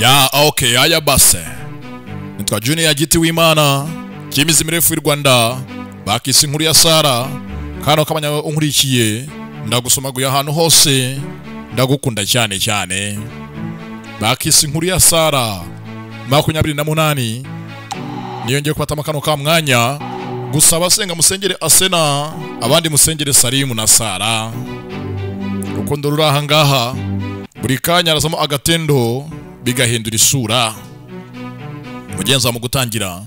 Ya okay aya base nitwa Junior Giti w'Imana Kimizi mirefu y'u Rwanda bakisi inkuru ya Sara kano kabanya unkurikiye ndagusomaguye ahantu hose ndagukunda cyane bakisi inkuru ya Sara 28 niyo ngiye kwata makano ka mwanya gusaba senga musengere Asena abandi musengere Salimu na Sara rukundo ruraha ngaha buri kanya arazamo agatendo bigahindura isura mugenza mu gutangira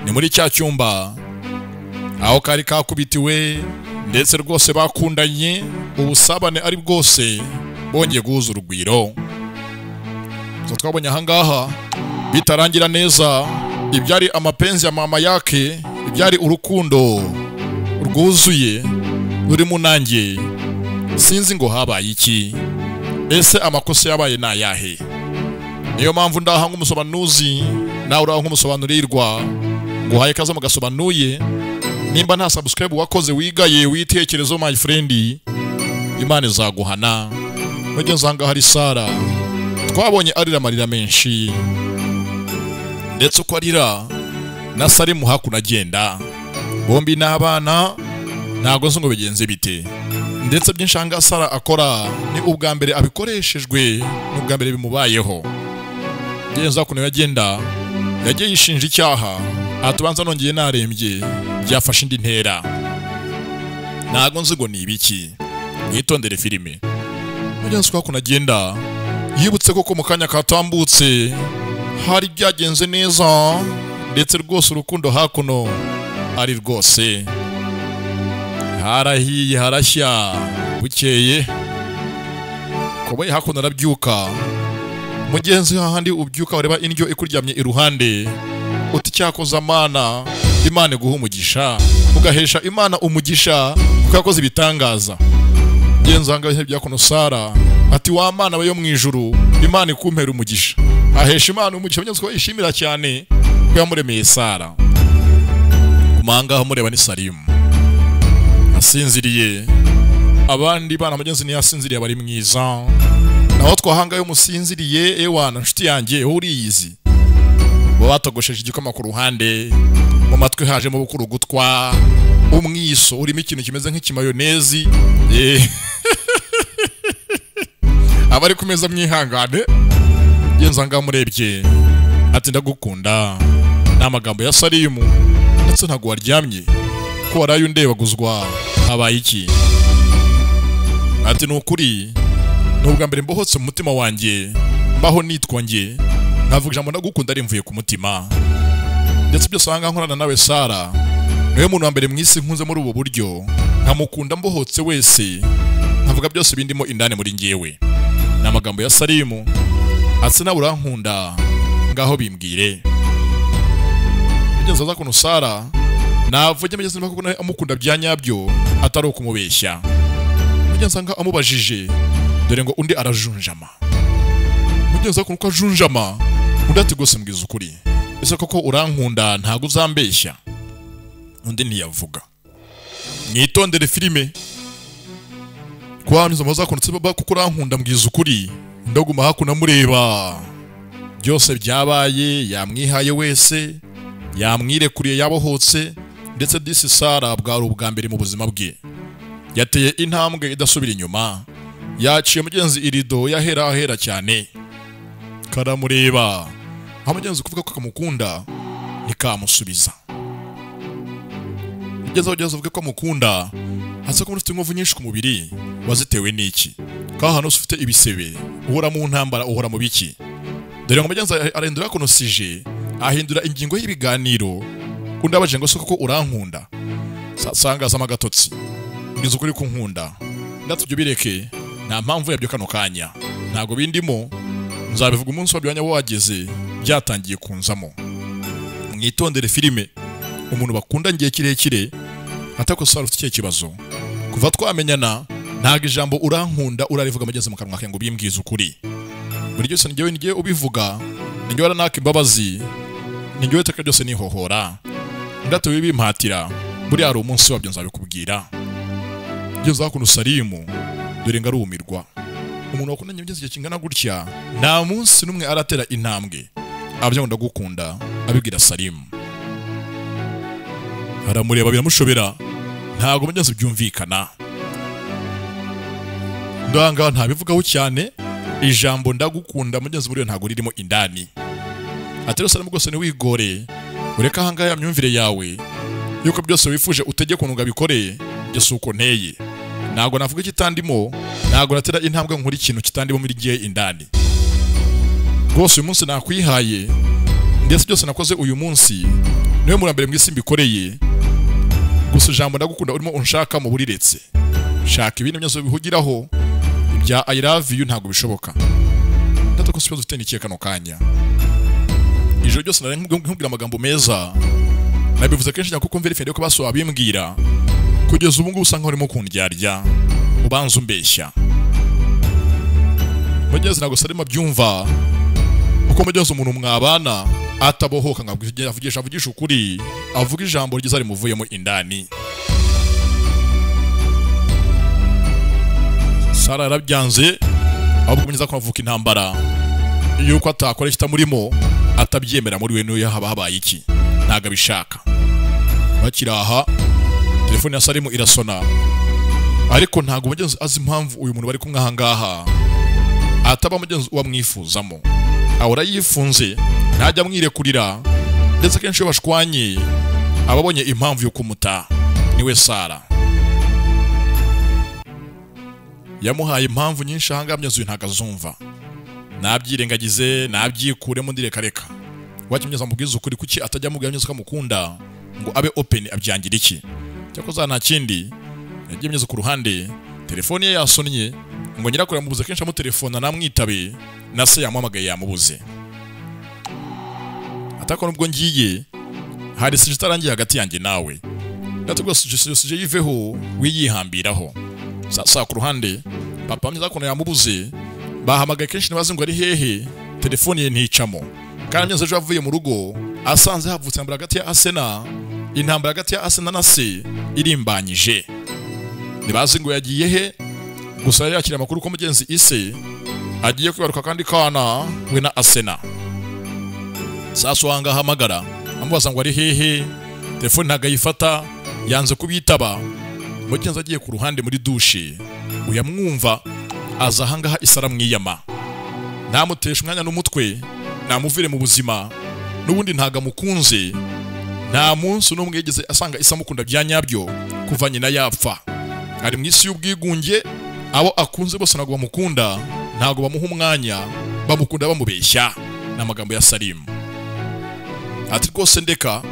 ni muri cya cyumba aho kari kakubitiwe ndetse rwose bakundanye ubusabane ari bwose bongeye guhuza urugwiro twabonye ahangaha bitarangira neza ibyari amapenzi ya mama yake ibyari urukundo rwuzuye ruri munange sinzi ngo habaye iki ese amakosa yabaye nayahe niyo mpamvu ndaha nk'umusobanuzi nawe uraho nk'umusobanurirwa ngo haye kaza mugasobanuye nimba nta subscribe wakoze wigaye witekerezo my friend Imana izaguhana mugenza hanga hari Sara twabonye arira marira menshi ndetse uko arira na Salimu hakuna agenda bombi n'abana ntago nzi ngo bigenze bite ndetse byinshanga Sara akora ni ubwa mbere abikoreshejwe n'ubwa mbere bimubayeho yenza kuno yagenda yagiye yishinja icyaha atubanza nongeye narembye byafashe indi ntera ntago nzi ngo ni ibiki mwitondere filime mugenzi kwa kuna agenda yibutse koko mu kanya katambutse hari byagenze neza ndetse rwose urukundo hakuno ari rwose harahiye harashya bukeye kobaye hakuno arabyuka mugenzi hahandi ubyuka ureba indyo ikuryamye iruhande uti cyakoza Mana Imana guha umugisha ugahesha Imana umugisha ukakoze ibitangaza mugenzi hanga byakuno Sara ati wa Mana we yo mwijuru Imana ikumpera umugisha ahesha Imana umugisha mugenzi ko yishimira cyane ko yamuremeye Sara kumanga mureba ni Salimu asinziriye abandi bana mugenzi ni yasinziriye bari mwiza naho twahanga yo musinziriye ewana nshuti yanjye uriyizi bo batogosheje igikoma ku ruhande mu matwe haje mu bukuru gutwa umwiso urimo ikintu kimeze nk'ikimayonezi abari kumeza mwihangane yenza ngamurebye ati ndagukunda n'amagambo ya Salimu ndetse ntago waryamye ko waraye undebaguzwa habaye iki ati nukuri nubwa mbere mbohotse mu mutima wanjye mbaho nitwa nge navuga ijambo ndagukunda ari mvuye ku mutima ndetse byose hanga nkorana nawe Sara niwe muntu wa mbere mwisi nkunze muri ubu buryo nkamukunda mbohotse wese nkavuga byose bindimo indane muri ngewe n'amagambo ya Salimu ati nawe urankunda ngaho bimbwire mugenzi kuno Sara navuge mugenzi ko amukunda byanyabyo atari ukumubeshya mugenzi anga amubajije dore ngo undi arajunjama mugenzi kuno ko ajunjama undi ati gose mbwiza ukuri ese koko urankunda ntago uzambeshya undi ntiyavuga mwitondere filime kwaniza maza kuno tseba kuko urankunda mbwiza ukuri ndaguma hakuna mureba byose byabaye yamwihaye wese yamwirekuriye yabohotse ndetse disi Sara bwari ubwa mbere mu buzima bwe yateye intambwe idasubira inyuma yaciye mugenzi irido yahera cyane karamureba amugenzi kuvuga ko kamukunda nikamusubiza ugeze uvuga ko amukunda hasa ko ufite inkovu nyinshi ku mubiri wazitewe n'iki ka hano ufite ibisebe uhora mu ntambara uhora mu biki dore ngo mugenzi arendura kuno sije ahindura ingingo y'ibiganiro undabaje ngo soko ko urankunda sanga zama gatotsi ngize ukuri kunkunda ndatubyo bireke nta mpamvu yabyo kano kanya ntago bindimo nzabivuga umunsi wabyanya wageze byatangiye kunzamo mwitondere filime umuntu bakunda ngiye kirekire atako Sara ufite kibazo kuva twamenyana ntago ijambo urankunda urarivuga mugenzi mu kanwa ke ngo bimbwize ukuri buri cyose ngiye ubivuga ngiye waranaka imbabazi ngiye teka byose nihohora ndato bibimpatira buri ari umunsi wabyo nzabikubwira ngeze hakuno Salimu dore ngarumirwa umuntu wakundanye mugenzi igihe kingana gutya nta munsi numwe aratera intambwe abyo ngo ndagukunda abibwira Salimu. Aramureba biramushobera ntago mugenzi byumvikana. Ndanga ntabivugaho cyane ijambo ndagukunda mugenzi muri ntago ririmo indani. Atero Salimu gose ni wigore ureka hanga ya myumvire yawe yuko byose wifuje utege kununga bikore gesuko nteye. Nago navuga kitandimo nago natera intambwe nkuri ikintu kitandimo muri gihe indani. Rwose uyu munsi nakwihaye ndetse byose nakoze uyu munsi niwe murambere mwisi mbikoreye. Gusa ijambo ndagukunda urimo unshaka mu buriretse. Shaka ibintu byose bihugiraho ibya I love you ntago bishoboka. Ndatako sibazo ufite nikiye kano kanya. Ijoro ryose nari nkubwira amagambo meza. Nabivuze kenshi cyane kuko mverifye ko baso abimbwira. Kugeza ubu ngubu usanga urimo kundyarya ubanza umbeshya. Mugeze nago Salimu byumva uko mugeze umuntu mwabana atabohoka ngavugisha ukuri avuga ijambo ryiza rimuvuyemo indani. Sara yarabyanze ahubwo kumenyeza ko avuka intambara yuko atakora kitamurimo atabyemera muri we niyo haba habaye iki ntaga bishaka. Bakiraha telefone ya Salimu irasona ariko ntago mugenzi azi impamvu uyu muntu bari kumwe ahangaha ataba mugenzi wamwifuzamo. Ahora yifunze ntajya mwirekurira ndetse kenshi bashwanye ababonye impamvu yo kumuta niwe Sara. Yamuhaye impamvu nyinshi ahanga mugenzi ntagazumva. Nabyirengagize nabyikuremo ndirekareka. Wakimyeza mubwiza ukuri kuki atajya mubwira mugenzi kamukunda ngo abe open abyangira iki. Cyakoza nta kindi yagiye mugenzi ku ruhande telefone ye yasonnye ngo nyirakora yamubuze kenshi amu telefone namwitabe na se yamuhamagaye yamubuze. Atako nubwo ngiye hari sije tarangiye hagati yanjye nawe. Ndatugwa sije yiveho wiyihambiraho. Sasa ku ruhande papa mwiza kono yamubuze bahamagaye kenshi nibaze ngo ari hehe telefone ye nticamo. Kandi mwiza ejo avuye mu rugo asanze havutse intambara hagati ya Asena. Intambara hagati ya Asena na se irimbanyije. Nibaze ngo yagiye he gusa yari yakira amakuru ko mugenzi ise agiye kwibaruka kandi kana we na Asena. Sasa wanga hamagara amubaza ngo ari hehe telefone ntagayifata yanze kubitaba. Mugenzi agiye ku ruhande muri dushe uyamwumva aza hangaha Isara mwiyama namutesha umwanya n'umutwe namuvire mu buzima n'ubundi ntaga mukunze. Nta munsi n'umwe yigeze asanga Isa mukunda byanyabyo kuva nyina yapfa. Ari mwisi y'ubwigunge abo akunze bose nago bamukunda ntago bamuha umwanya bamukunda bamubeshya n'amagambo ya Salimu. Ati rwose ndeka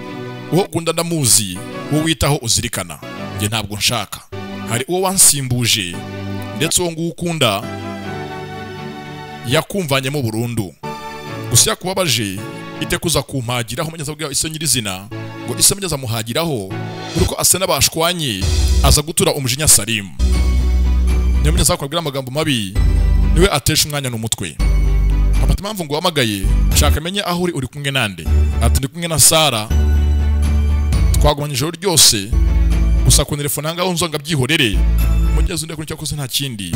uwo ukunda ndamuzi wo witaho uzirikana nge ntabwo nshaka. Hari uwo wansimbuje ndetse uwo nguwo ukunda yakumvanyemo burundu. Gusa yakubabaje ite kuza kumpagiraho mugenzi abwira Ise nyirizina ngo Ise mugenzi amuhagiraho kuko Asena bashwanye aza gutura umujinya Salimu. Niyo mugenzi akubwira amagambo mabi niwe atesha umwanya n'umutwe. Apata impamvu ngo wamagaye shaka menye aho uri kumwe nande. Ati ndi kumwe na Sara twagumanye ijoro ryose gusa ku telefone hanga unzonga byihorere. Mugenzi ndeko cyakoze nta kindi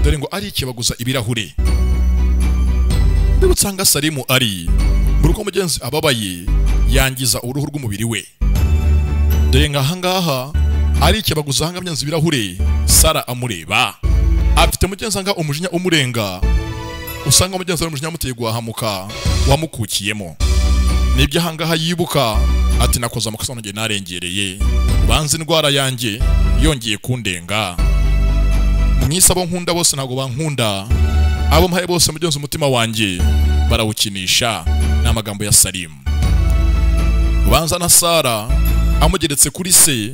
dore ngo ari ikibaguza ibirahure. Ndibutsanga Salimu ari muruko mugenzi ababaye yangiza uruhu rw'umubiri we. Dore ngahangaha ari ikibaguza hanga mugenzi ibirahure. Sara amureba afite mugenzi hanga umujinya umurenga usanga mugenzi umujinya muteye guhamuka wamukukiyemo. Nibyo hangaha yibuka ati nakoza amakosa nge narengereye banze indwara yanjye yongeye kundenga. Mwisabo nkunda bose nago bankunda abo mpaye bose mugenzi umutima wanjye barawukinisha n'amagambo ya Salimu. Banza na Sara amugeretse kuri se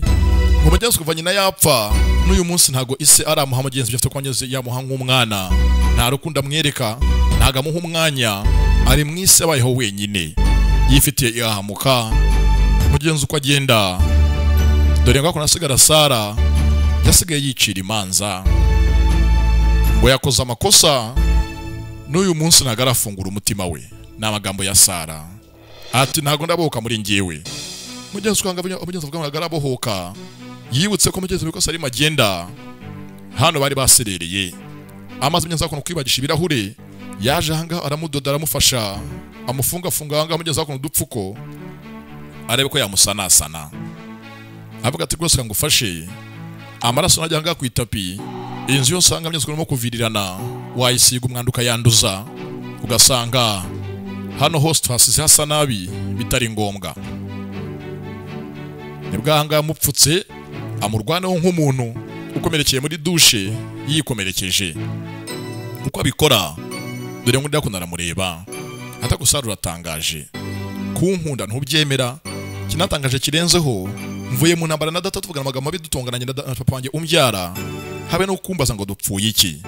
ngo mugenzi kuva nyina yapfa n'uyu munsi ntago Ise aramuha mugenzi byafite kwanyeze yamuha nk'umwana. Nta rukunda mwereka ntaga amuha umwanya ari mwise abayeho wenyine yifitiye ihamuka. Mugenzi uko agenda dore ngo nasigara Sara yasigaye yicira imanza ngo yakoze amakosa n'uyu munsi nagarafungura umutima we n'amagambo ya Sara. Ati ntago ndabohoka muri ngewe. Mugenzi kwanga mugenzi avuga ngo nagarabohoka yibutse ko mugenzi biko Salimu agenda hano bari baserereye amaze imyaka kuno kwibagisha ibirahure yaje hanga aramudoda aramufasha amufunga hanga amugeza kuno dupfuko arebe ko yamusanasana avuga ati rwose ngufashe amaraso najya hanga ku itapi inzu yose hanga myeze kuno kuvirirana wayisiga umwanduka yanduza ugasanga hano hose twasize hasa nabi bitari ngombwa nibwo hanga yamupfutse amurwanaho nk'umuntu ukomerekeye muri dushe yikomerekeje uko abikora dore ngo ndakunda aramureba atagusarura atangaje kunkunda ntubyemera kinatangaje kirenzeho mvuye mu ntambara na data tuvugana amagambo bidutongananye na papa wanjye umbyara habe no kumbaza ngo dupfuye iki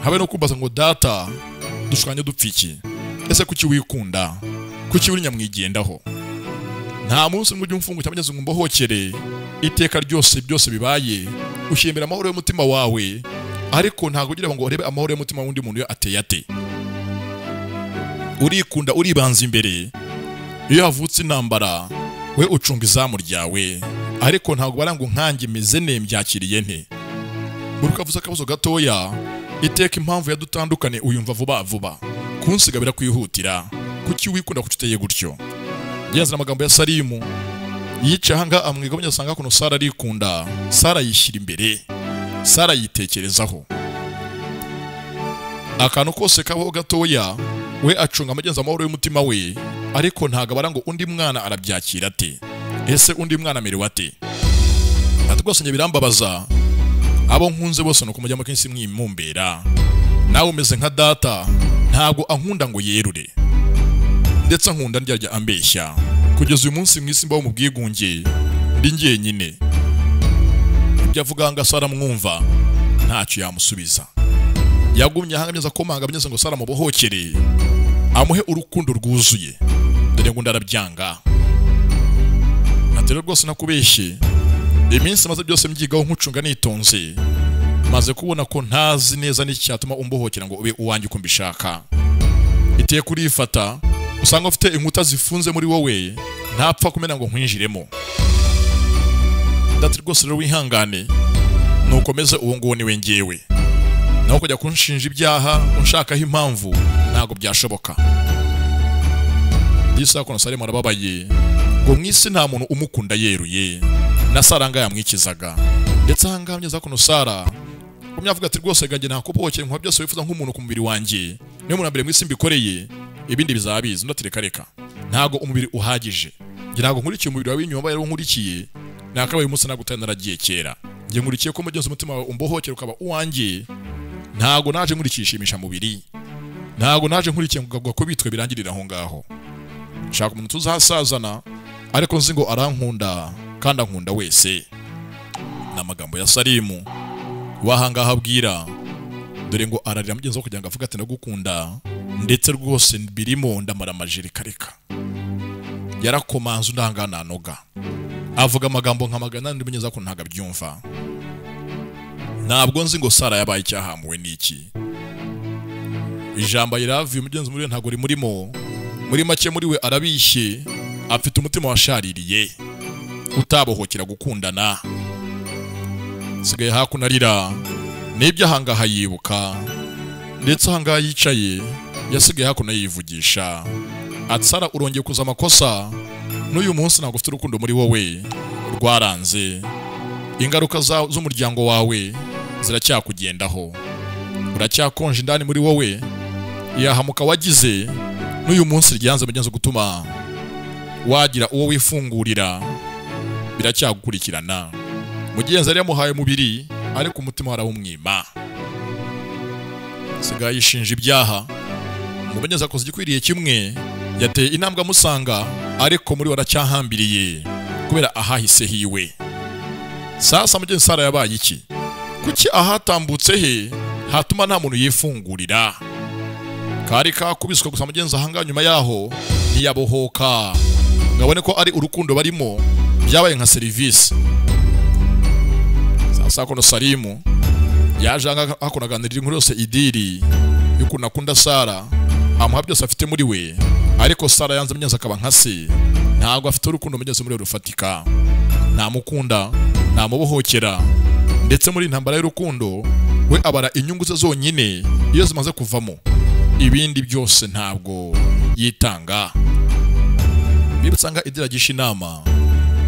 habe no kumbaza ngo data dushwanye dupfiki ese kuki wikunda kuki uri nyamwigendaho nta munsi mu byumfungu cyamugeze ngo mbohokere iteka ryose byose bibaye ushimira amahoro y'umutima wawe ariko ntago ugira ngo urebe amahoro y'umutima wundi muntu ateye ate urikunda uribanza imbere iyo havutse intambara we ucunga izamu ryawe ariko ntago baranga nkange meze nembyakiriye nte burukavuza akabazo gatoya iteka impamvu yadutandukane uyumva vuba kunsiga birakwihutira kuki wikunda kuciteye gutyo yazana amagambo ya Salimu yica hanga amwigabanya asanga kuno Sara arikunda Sara yishyira imbere Sara yitekerezaho akantu kose kabaho gatoya we acunga amagenza amahoro y'umutima we ariko ntago baranga undi mwana arabyakira ate ese undi mwana merewe ate atugosanye birambabaza abo nkunze bose no kumujya makensi mwimumbera nawe umeze nka data ntago ankunda ngo yerure ndetse nkunda ndyarya ambeshya kugeza uyu munsi mwisi mbaho mu bwigunge ndi njyenyine ibyo avuga ngo Sara mwumva ntacyo yamusubiza yagumye ahangameza komanga binyeze ngo Sara mubohokere amuhe urukundo rwuzuye dore ngo ndarabyanga atero rwose nakubeshye iminsi maze byose mbyigaho nkucunga nitonze maze kubona ko ntazi neza n'icyatuma umbohokera ngo ube uwanjye uko mbishaka iteye kurifata usanga ufite inkuta zifunze muri wowe ntapfa kumena ngo nkwinjiremo ndati rwose rero wihangane nukomeze uwo nguwo niwe ngewe naho kujya kunshinja ibyaha unshakaho impamvu ntago byashoboka Isa kono Salimu arababaye ngo mwisi nta muntu umukunda yeruye na Sara nga yamwikizaga ndetse ahangamye za kono Sara umyavuga ati rwose ganje ntakubokeye nko byose wifuza nk'umuntu ku mubiri wanjye niyo muntu mbere mwisi mbikoreye ibindi bizabiza ndatireka ntago umubiri uhagije ngira ntago nkurikiye umubiri wawe inyuma yari nkurikiye nakabaye umunsi nagutana naragiye kera ngiye nkurikiye ko mugenzi umutima wawe umbohokera ukaba uwanjye ntago naje nkurikishimisha mubiri ntago naje nkurikiye ngagwa ko bitwe birangirira aho ngaho shaka umuntu tuzahasazana ariko nzi ngo arankunda kandi ankunda wese n'amagambo ya Salimu wahangaha abwira dore ngo ararira mugenzi wo kugira ngo avuga ati ndagukunda ndetse rwose birimo ndamara amajeri kareka yarakomanze undangana noga avuga amagambo nka magana ndi mugenzi ko ntaga byumva ntabwo nzi ngo Sara yabaye cyahamuwe niki ijambo iravuye mugenzi muri ntago rimurimo muri make muri we arabishye afite umutima washaririye utabohokera gukundana sigaye hakunarira nibyo ahangaha yibuka ndetse ahangaha yicaye yasigaye hakuna yivugisha ati Sara urongeye kuza amakosa n'uyu munsi ntabwo ufite urukundo muri wowe rwaranze ingaruka z'umuryango wawe ziracyakugendaho uracyakonje indani muri wowe yahamuka wagize n'uyu munsi ryanze mugenzi gutuma wagira uwo wifungurira biracyagukurikirana mugenzi ari yamuhaye mubiri ariko umutima warawumwima sigaye yishinja ibyaha mumenyeza akoze igikwiriye kimwe yateye intambwe amusanga ariko muri waracyahambiriye kubera ahahise hiwe sasa mugenzi Sara yabaye iki kuki ahatambutse he hatuma nta muntu yifungurira kari kakubiswe gusa mugenzi ahanga nyuma yaho ntiyabohoka ngabone ko ari urukundo barimo byabaye nka service sasa kono Salimu yaje akonaganirira inkuru yose idiri yuko nakunda Sara amuha byose afite muri we ariko Sara yanze mugenzi akaba nka se ntago afite urukundo mugenzi muri rufatika nta mukunda nta mubohokera ndetse muri intambara y'urukundo we abara inyungu ze zonyine iyo zimaze kuvamo, ibindi byose ntabwo yitanga. Bibitsanga Idira gisha inama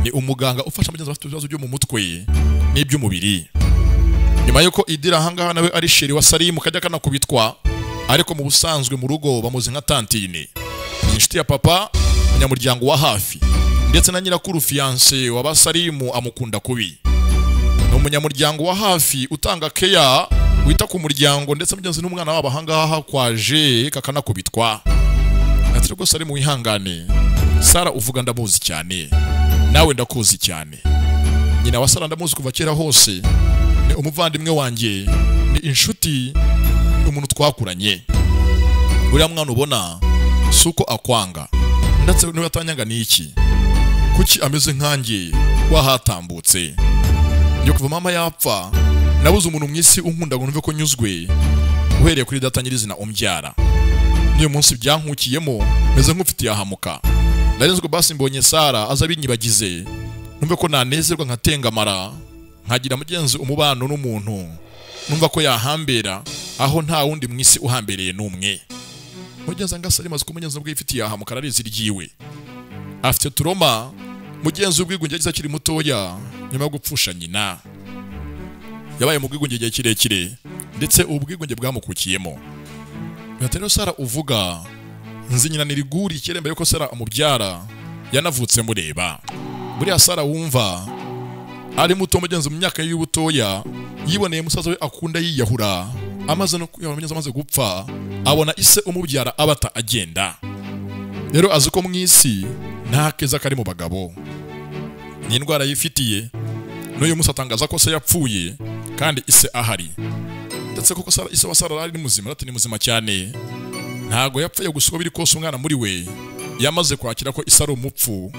ni umuganga ufasha mugenzi bafite ibibazo byo mu mutwe n'iby'umubiri. Nyuma yuko Idira ahangaha nawe ari sheri wa Salimu kajya kanakubitwa, ariko mu busanzwe mu rugo bamuzi nka tantine, ni inshuti ya papa, umunyamuryango wa hafi, ndetse na nyirakuru fiance wa Salimu amukunda kubi. Ni umunyamuryango wa hafi utanga keya, wita ku muryango, ndetse mugenzi n'umwana wabo ahangaha kwaje kakanakubitwa. Ati rwo Salimu wihangane, Sara uvuga ndamuzi cyane, nawe ndakuzi cyane. Nyina wa Sara ndamuzi kuva kera hose, ni umuvandimwe wanjye, ni inshuti, umuntu twakuranye. Uriya mwana ubona suko akwanga, ndetse niwe atanyanga niki, kuki ameze nkanjye wahatambutse. Nyo kuva mama yapfa nabuze umuntu mwisi unkunda ngo numve ko nyuzwe, uhereye kuri data nyirizina umbyara. Niyo munsi byankukiyemo meze nk'ufitiye ahamuka. Narinzwe basi mbonye Sara aza binyibagize, numve ko nanezerwa nkatengamara, nkagira mugenzi umubano n'umuntu, numva ko yahambera aho nta wundi mwisi uhambereye n'umwe. Mugenzi nga Salimu azi ko mugenzi ubwe yifitiye ahamuka arizi ryiwe, afite turoma. Mugenzi ubwigunge yagize akiri mutoya nyuma yo gupfusha nyina, yabaye mu bwigunge igihe kirekire, ndetse ubwigunge bwamukukiyemo. Rero Sara uvuga nzi nyina niriguri kere mbere yuko Sara amubyara yanavutse mureba. Buriya Sara wumva ari muto mugenzi mu myaka y'ubutoya, yiboneye musaza we akunda yiyahura, amaze no kuyamenyeza amaze gupfa, abona ise umubyara abata agenda. Rero azi ko mwisi nta keza kari mu bagabo, ni indwara yifitiye. N'uyu musa atangaza ko se yapfuye kandi ise ahari, ndetse koko ise wa Sara ari muzima, ati ni muzima cyane, ntago yapfuye gusa uko biri kose umwana muri we yamaze kwakira ko ise ari umupfu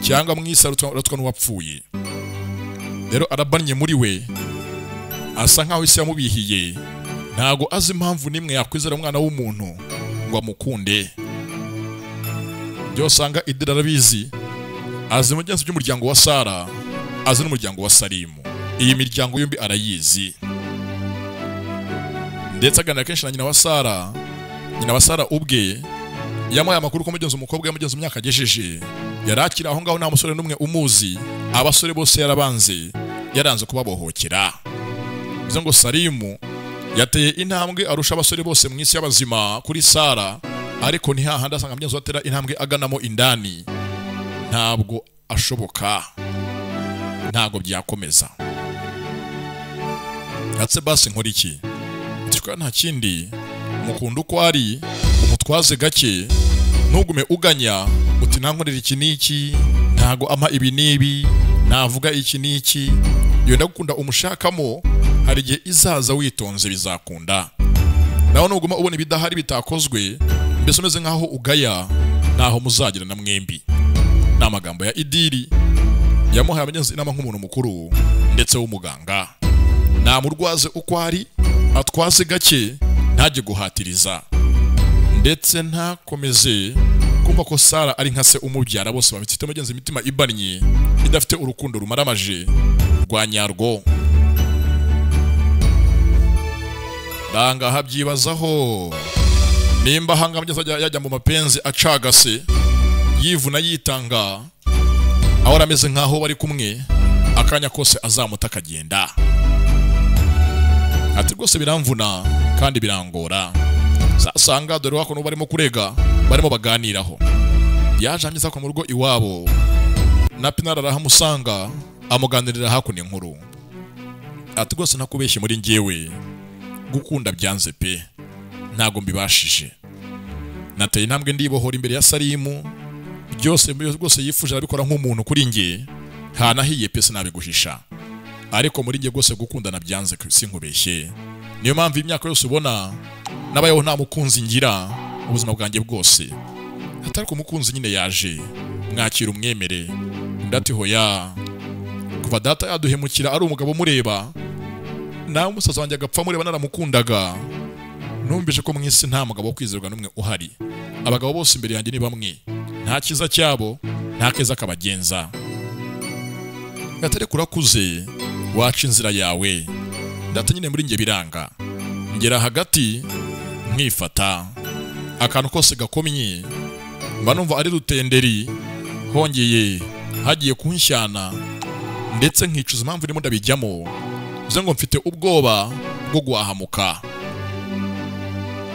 cyangwa mwisi arutwa n'uwapfuye. Rero arabanye muri we, asa nkaho ise yamubihiye, ntago azi impamvu nimwe yakwizera umwana w'umuntu ngo amukunde. Byose anga Idira arabizi, azi mugenzi by'umuryango wa Sara, azi n'umuryango wa Salimu, iyi miryango yombi arayizi. Ndetse aganira kenshi na nyina wa Sara. Nyina wa Sara ubwe yamuhaye amakuru ko mugenzi umukobwa yamugenzi imyaka agejeje yarakira aho ngaho nta musore n'umwe umuzi, abasore bose yaranze kubabohokera. Bizo ngo Salimu yateye intambwe arusha abasore bose mu isi y'abazima kuri Sara, ariko ni hahandi asanga mugenzi watera intambwe aganamo indani, ntabwo ashoboka, ntabwo byakomeza. Atse basi nkora iki? Twa nta kindi, mukunda uko ari, umutwaze gake, ntugume uganya uti nankorera iki niki, ntago ama ibi nibi, navuga iki niki. Yo ndagukunda umushakamo, hari igihe izaza witonze bizakunda. Naho nuguma ubona ibidahari bitakozwe, mbese umeze nkaho ugaya, naho muzagira na mwembi. N'amagambo ya Idiri yamuhaye abagenzi inama nk'umuntu mukuru ndetse w'umuganga. Namurwaze uko ari, atwaze gake, ntajye guhatiriza, ndetse ntakomeze kumva ko Sara ari nka se umubyara. Bose bafite mugenzi imitima ibannye, idafite urukundo rumaramaje rwa nyarwo. Danga habyibazaho nimba hanga mugenzi yajya mu mapenzi acagase, yivuna yitanga, aho arameze nkaho bari kumwe, akanya kose azamuta akagenda. Ati rwose biramvuna kandi birangora. Sasanga dore wako barimo kurega, barimo baganiraho. Yajamyiza ko mu rugo iwabo, na Pinara arahamusanga amuganirira hakuno inkuru. Ati rwose nakubeshye muri njyewe, gukunda byanze pe, ntago mbibashije. Nateye intambwe ndibohora imbere ya Salimu, byose rwose yifuje arabikora nk'umuntu kuri nge, hanahiye pese nabiguhisha. Ariko muri nge rwose gukundana byanze sinkubeshye. Niyo mpamvu imyaka yose ubona nabayeho nta mukunzi ngira ubuzima bwanjye bwose. Atari ko umukunzi nyine yaje, mwakira umwemere. Ndati hoya, kuva data yaduhemukira ari umugabo mureba, nawe umusaza wanjye agapfa mureba naramukundaga, numvise ko mwisi nta mugabo wo kwizerwa n'umwe uhari. Abagabo bose imbere yanjye ni bamwe, nta kiza cyabo, nta keza kabagenza. Atari kurakuze, waca inzira yawe, ndata nyine muri nge biranga ngera hagati nkifata akantu kose gakomye mba numva ari rutenderi hongeye hagiye kunshyana ndetse nkicuza impamvu ndimo ndabijyamo bivuze ngo mfite ubwoba bwo guhahamuka.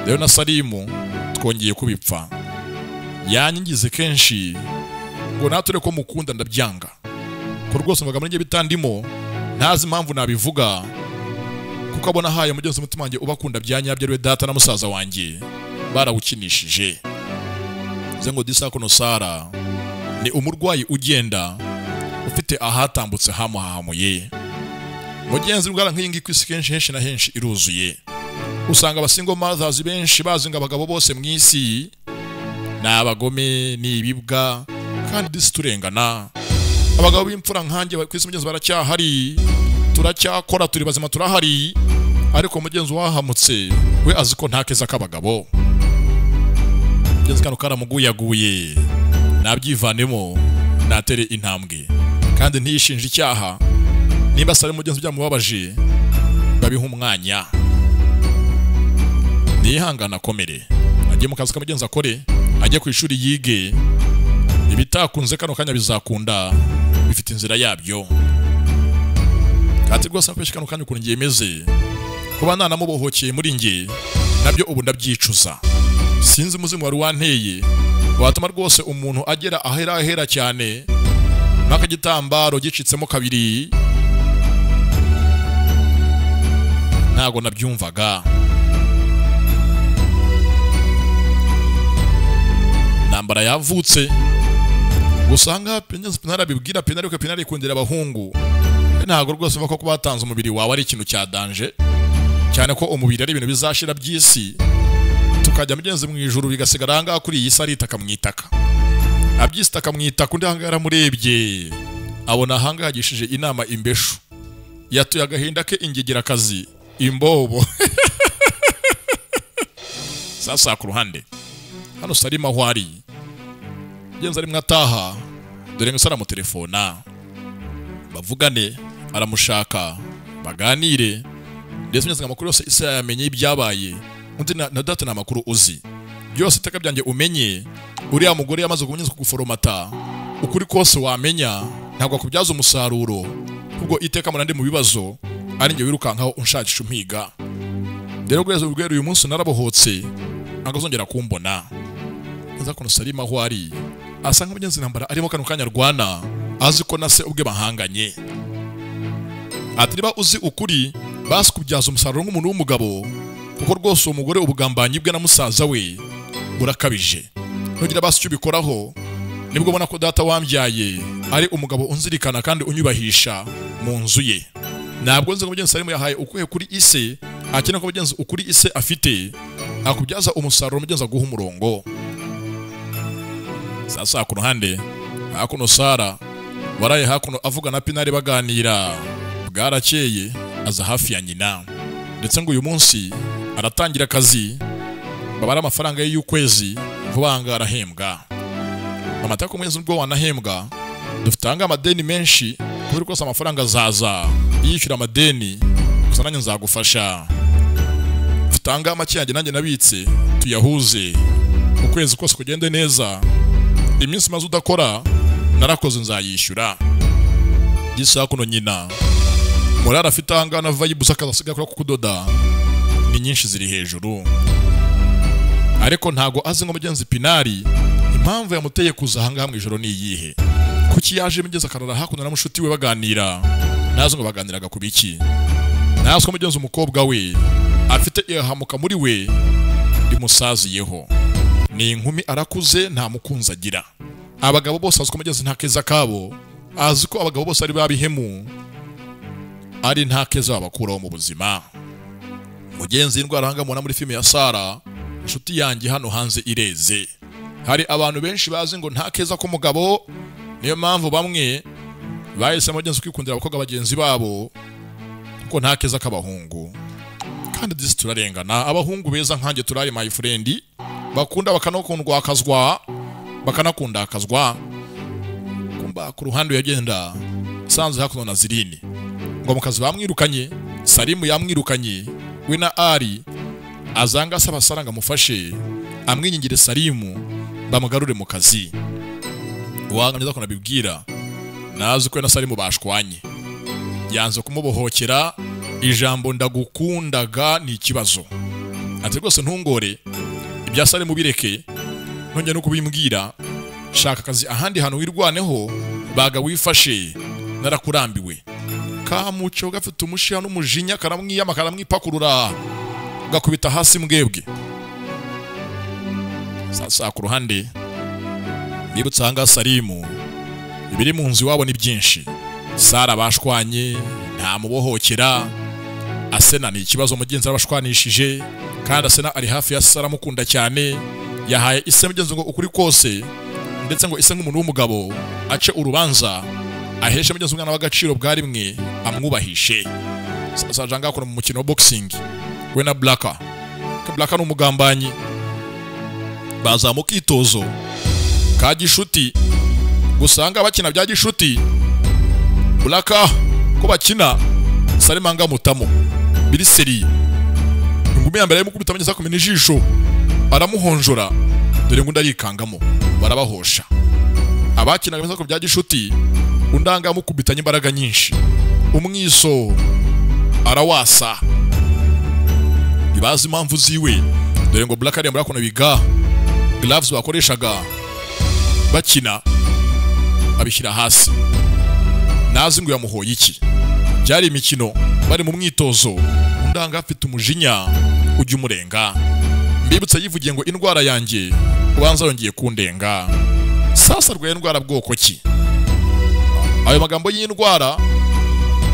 Rero na Salimu twongeye kubipfa yanyigize kenshi ngo nature ko mukunda ndabyanga ko rwose mvaga muri nge bitandimo ntazi impamvu nabivuga kuko abona haye mugenzi umutima wanjye ubakunda byanyabye rwe data na musaza wanjye barawukinishije. Bivuze ngo Disakono Sara ni umurwayi ugenda ufite ahatambutse hamuhahamuye. Mugenzi rwara nk'iyingi kwisi kenshi henshi na henshi iruzuye usanga abasingo mothers benshi bazinga abagabo bose mwisi n'abagome n'ibibwa kandi disiturengana. Abagabo b'imfura nkanjye kwisi mugenzi baracyahari turacyakora turi bazima turahari ariko mugenzi wahamutse we aziko ntakeza k'abagabo. Mugenzi kano karamuguyaguye nabyivanemo natere intambwe kandi ntiyishinje icyaha nimba Salimu mugenzi byamubabaje babiha umwanya nihangana komere agiye mu kazi k'amugenzi akore ajye ku ishuri yige ibitakunze kano kanya bizakunda bifite inzira yabyo kandi rwose nakweshe kano kanya ukuntu ngiye meze kuba nanamubohokeye muri nge nabyo ubu ndabyicuza. Sinzi muzimu wari wanteye watuma rwose umuntu agera ahera cyane n'akagitambaro gicitsemo kabiri ntago nabyumvaga. Nambara yavutse gusanga penara bibwira penari ko penari kundira abahungu ntago rwose bako kubatanze umubiri wawe ari ikintu cya danger cyane ko umubiri ari ibintu bizashira by'isi tukajya mugenzi mu ijuru bigasigara hanga kuri iyi sari takamwitaka abyista kamwitaka undi hanga yaramurebye abona hanga yagishije inama imbeshu yatuye agahinda ke ingegera kazi imbobo. Sasa ku ruhande hano Salimu ahwari genza ari mwataha dore ngo Sara mu telefona bavugane aramushaka baganire ndetse nyaza amakuru yose isa yamenye ibyabaye undi na data na makuru uzi byose iteka byanjye umenye uriya mugore yamaze kumenyeza kuguforomata ukuri kose wamenya ntabwo akubyaza umusaruro ubwo iteka munande mu bibazo ari nge wirukankaho unshakisha umpiga. Rero gwezo urwero uyu munsi narabohotse agazongera kumbona Disakono Salimu aho ari asa nk'umugenzi nambara arimo kano kanya rwana azi ko nase ubwe bahanganye ati niba uzi ukuri basi kubyaza umusaruro nk'umuntu w'umugabo kuko rwose uwo mugore ubugambanyi bwe na musaza we burakabije nugira basi icyo bikoraho nibwo ubona ko data wambyaye ari umugabo unzirikana kandi unyubahisha mu nzu ye. Ntabwo nzi ngo mugenzi Salimu yahaye ukuhe kuri ise akina ko mugenzi ukuri ise afite akubyaza umusaruro mugenzi aguha umurongo. Sasa ku ruhande hakuno Sara waraye hakuno avuga na Pinari baganira bwarakeye aza hafi ya nyina ndetse ngo uyu munsi aratangira akazi babara amafaranga ye y'ukwezi vubanga arahembwa amata ko mugenzi ubwo wanahembwa dufitanga amadeni menshi kubera ko amafaranga zaza yishyura amadeni gusa nanjye nzagufasha dufitanga make yanjye nanjye nabitse tuyahuze ukwezi kose kugende neza iminsi maze udakora narakoze nzayishyura. Disakono nyina murara afite ahangana vibe sakasiga kora kukudoda ni nyinshi ziri hejuru ariko ntago azi ngo mugenzi Pinari impamvu yamuteye kuza hanga mu ijoro ni iyihe kuki yaje mugeze akarara hakuno na mushuti we baganira nazo ngo baganiraga ku biki nazo mugenzi umukobwa we afite ihamuka muri we imusaziyeho ni inkumi arakuze nta mukunzi agira. Abagabo bose aziko mugenzi ntakeza kabo aziko abagabo bose ari babihemu ari ntakeza babakuraho mu buzima. Mugenzi indwara hanga mubona muri filime ya Sara inshuti yanjye hano hanze ireze hari abantu benshi bazi ngo ntakeza ko mugabo niyo mpamvu bamwe bahise mugenzi kwikundira abakobwa bagenzi babo kuko ntakeza k'abahungu kandi disi turarengana. Abahungu beza nkanjye turari my friend bakunda bakanokundwa akazwa bakanakunda akazwa kumba ku ruhande yagenda sanze hakuno na Zirini ngo mukazi bamwirukanye Salimu yamwirukanye we na Ali azanga asaba Sara ngo amufashe amwinyingire Salimu bamugarure mu kazi. Uwanganiza ko nabibwira nazi ko na Salimu bashwanye, yanze kumubohokera ijambo ndagukundaga ni ikibazo. Ati rwose ntungore ibya Salimu bireke, ntonge no kubimbwira, shaka akazi ahandi hantu wirwaneho baga wifashe, narakurambiwe. Kamuco gafite umushiha n'umujinya karamwiyama karamwipakurura gakubita hasi mbwebwe. Sasa ku ruhande nibutsa hanga Salimu ibiri mu nzu wabo ni byinshi. Sara bashwanye nta mubohokera, Asena ni ikibazo mugenzi abashwanishije kandi Asena ari hafi ya Sara mukunda cyane, yahaye ise mugenzi ngo ukuri kose ndetse ngo ise nk'umuntu w'umugabo ace urubanza aheshe mugenzi umwana w'agaciro bwa rimwe amwubahishe. Sasa janga akora mu mukino wa boxing we na Blaka. Blaka n'umugambanyi bazamuka itozo ka gishuti, gusanga bakina bya gishuti. Blaka ko bakina Salimanga mutamo biri seri, ingumi ya mbere y'umukubita amenya kumena ijisho aramuhonjora, dore ngo ndarikangamo barabahosha. Abakina gameza ko bya gishuti undanga mukubitanye imbaraga nyinshi, umwiso arawasa. Ibazi impamvu ziwe, dore ngo Blaka yambara kona biga gloves bakoreshaga bakina abishyira hasi. Nazi ngo yamuhoye iki, byari imikino bari mu mwitozo, undanga afite umujinya ujya umurenga. Mbibutse yivugiye ngo indwara yanjye ubanza yongeye kundenga. Sasa rwaye indwara bwoko ki? Ayo magambo y'indwara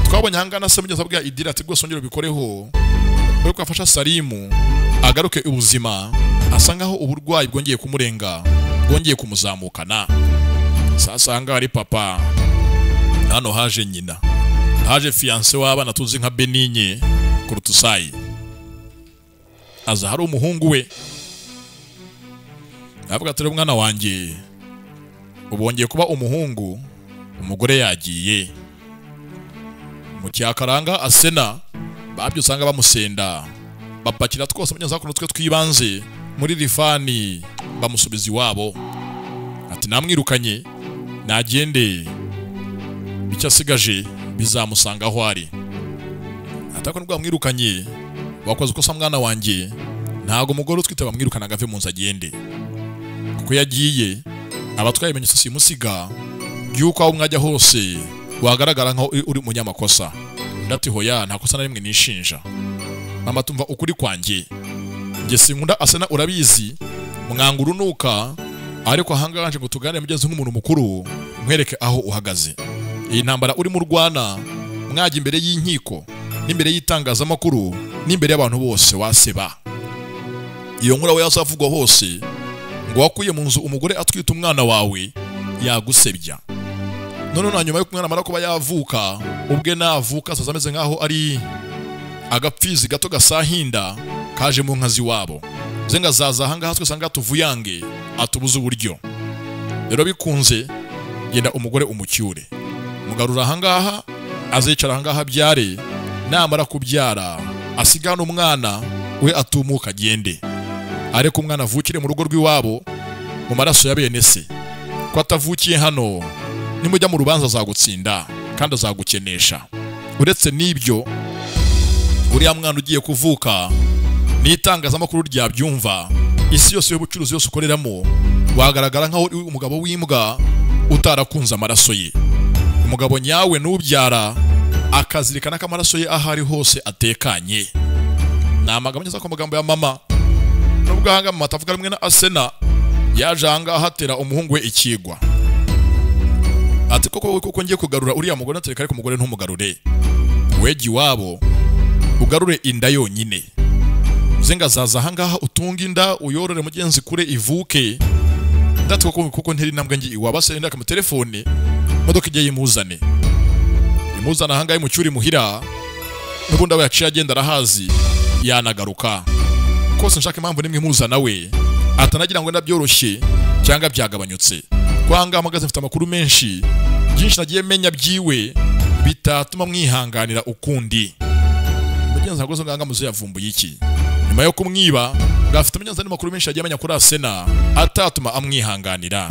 twabonye hangana se mugeza bwa Idira ati rwose ongera bikoreho bwo kwafasha Salimu agaruke ubuzima, asangaho uburwayi bwongeye kumurenga bwongeye kumuzamukana. Sasa hanga ari papa, hano haje nyina, haje fiancé w'abana tuzi nka Benigne Kurutusayi. Aza hari umuhungu we avuga ati umwana wanjye ubongeye kuba umuhungu, umugore yagiye. Mu cyakaranga Asena babyo usanga bamusenda, bapakira twose mugenza kuno twe twibanze muri rifani bamusubiza iwabo. Ati namwirukanye nagende, icyo asigaje bizamusanga aho ari. Atako nubwo amwirukanye wakoze uko sa mwana wanjye, ntago umugore utwite bamwirukana gave mu nzu agende, kuko yagiye abatwaye imenyetso simusiga yuko aho mwajya hose wagaragara nkaho uri umunyamakosa. Ndati hoya nta kosa na rimwe nishinja, mama tumva ukuri kwanjye, nge sinkunda Asena urabizi, mwanga urunuka, ariko hanganje ngo tuganire mugenzi nk'umuntu mukuru nkwereke aho uhagaze. Iyi ntambara uri mu Rwanda mwaje imbere y'inkiko n'imbere y'itangazamakuru n'imbere y'abantu bose waseba. Iyo nkura we yazavugwa hose ngo wakuye mu nzu umugore atwita umwana wawe yagusebya. None na nyuma yo kumwana mara kuba yavuka ubwe navuka sasa ameze nkaho ari agapfizi gato gasahinda kaje mu nkazi wabo. Zenga zaza hanga haswe sanga tuvuyange atubuza uburyo. Rero bikunze genda umugore umucyure, mugarura hangaha azicara hangaha byare, namara kubyara asigana umwana we atumuka agende, ariko umwana avukire mu rugo rw'iwabo mu maraso ya bene se. Ko atavukiye hano nimujya mu rubanza azagutsinda kandi azagukenesha. Uretse n'ibyo uriya mwana ugiye kuvuka n'itangazamakuru ryabyumva, isi yose y'ubucuruzi yose ukoreramo wagaragara nkaho uri umugabo w'imbwa utarakunze amaraso ye. Umugabo nyawe n'ubyara akazirikana ko amaraso ye ahari hose atekanye. Ni amagambo neza ko amagambo ya mama, nubwo hanga mama atavuga rimwe na Asena yaje hanga hatera umuhungu we ikigwa. Ati koko ngiye kugarura uriya mugore natereka ariko umugore ntumugarure, wegi wabo ugarure inda yonyine. Zenga zaza hangaha utunga inda uyorore mugenzi kure ivuke. Ndati koko nteri nambwe ngi iwabase ndaka mu telefone modoka igiye imuzane hangahe mu cyuri muhira, nubundi aba yaciye agenda arahazi yanagaruka. Kose nshaka impamvu nimwe muzana we atanagira ngo ndabyoroshye cyangwa byagabanyutse. Kwanga amagaze mfite amakuru menshi byinshi nagiye menya byiwe bitatuma mwihanganira ukundi. mugenzi agozo nganga muze yavumbuye iki nyuma yo kumwiba ngafite mugenzi n'amakuru menshi yagiye amenya kuri Asena atatuma amwihanganira.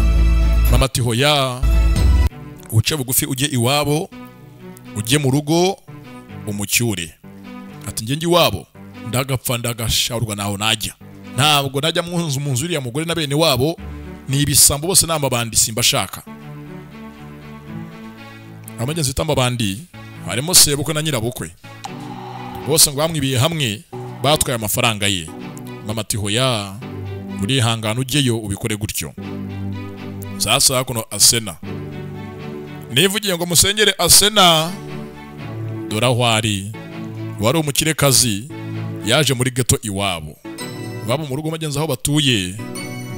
Mama ati hoya uce bugufi ujye iwabo ujye mu rugo umucyure. Ati nge iwabo ndagapfa ndagasharwa naho najya, ntabwo najya mu nzu iriya mugore na bene wabo ni ibisambo bose n'amabandi simbashaka. Amagenzi y'amabandi harimo sebukwe na nyirabukwe bose ngo bamwibiye hamwe batwaye amafaranga ye. Mama ati hoya muri hangano ujyeyo ubikore gutyo. Sasa kuno Asena nivugiye ngo musengere Asena dorahwari wari umukirekazi yaje muri ghetto iwabo babo mu rugo magenzi aho batuye